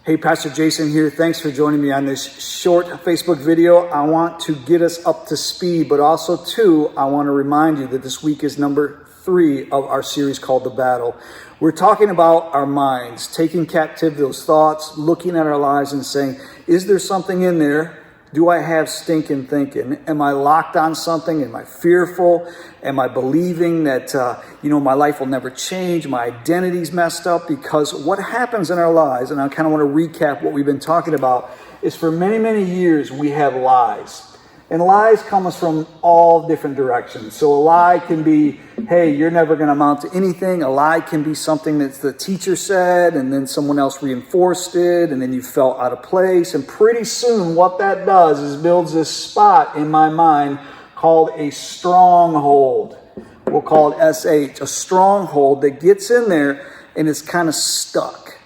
Hey, Pastor Jason here. Thanks for joining me on this short Facebook video. I want to get us up to speed, but also too, I want to remind you that this week is number 3 of our series called The Battle. We're talking about our minds, taking captive those thoughts, looking at our lives and saying, is there something in there? Do I have stinking thinking? Am I locked on something? Am I fearful? Am I believing that, my life will never change? My identity's messed up? Because what happens in our lives, and I kind of want to recap what we've been talking about, is for many, many years we have lies. And lies come us from all different directions. So a lie can be, hey, you're never going to amount to anything. A lie can be something that the teacher said, and then someone else reinforced it, and then you felt out of place. And pretty soon what that does is builds this spot in my mind called a stronghold. We'll call it SH, a stronghold that gets in there and is kind of stuck.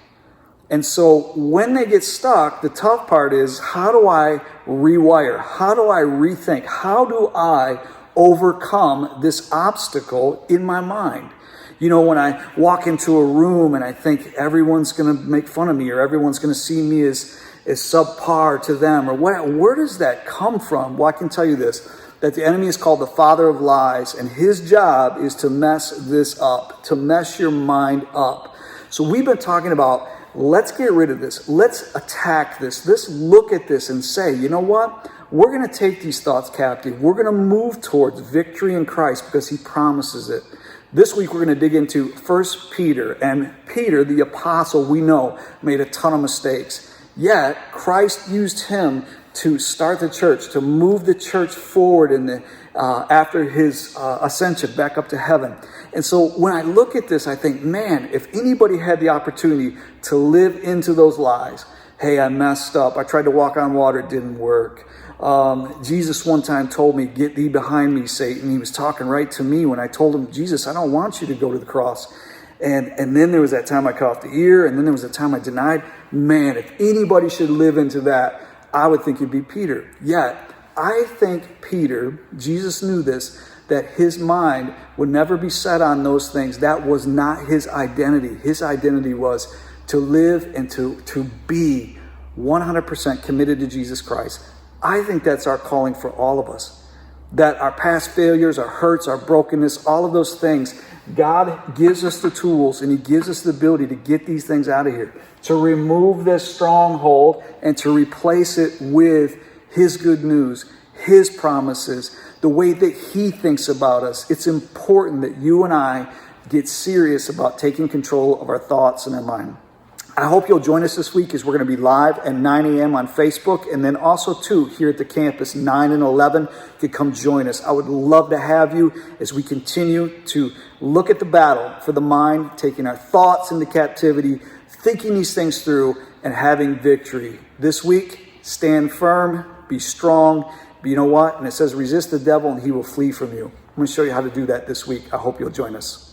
And so when they get stuck, the tough part is, how do I rewire? How do I rethink? How do I overcome this obstacle in my mind? When I walk into a room and I think everyone's going to make fun of me, or everyone's going to see me as subpar to them, or where does that come from? Well, I can tell you this, that the enemy is called the father of lies, and his job is to mess this up, to mess your mind up. So we've been talking about, let's get rid of this. Let's attack this. Let's look at this and say, you know what? We're going to take these thoughts captive. We're going to move towards victory in Christ because he promises it. This week, we're going to dig into 1 Peter. And Peter, the apostle, we know, made a ton of mistakes. Yet, Christ used him to start the church, to move the church forward after his ascension back up to heaven. And so when I look at this, I think, man, if anybody had the opportunity to live into those lies, hey, I messed up. I tried to walk on water. It didn't work. Jesus one time told me, get thee behind me, Satan. He was talking right to me when I told him, Jesus, I don't want you to go to the cross. And then there was that time I cut off the ear, and then there was a time I denied. Man, if anybody should live into that, I would think it'd be Peter. Yet, I think Peter, Jesus knew this, that his mind would never be set on those things. That was not his identity. His identity was to live and to be 100% committed to Jesus Christ. I think that's our calling for all of us. That our past failures, our hurts, our brokenness, all of those things, God gives us the tools and he gives us the ability to get these things out of here, to remove this stronghold and to replace it with his good news, his promises, the way that he thinks about us. It's important that you and I get serious about taking control of our thoughts and our mind. I hope you'll join us this week as we're going to be live at 9 a.m. on Facebook, and then also too here at the campus 9 and 11. You can come join us. I would love to have you as we continue to look at the battle for the mind, taking our thoughts into captivity, thinking these things through, and having victory. This week, stand firm, be strong. But you know what? And it says resist the devil and he will flee from you. I'm going to show you how to do that this week. I hope you'll join us.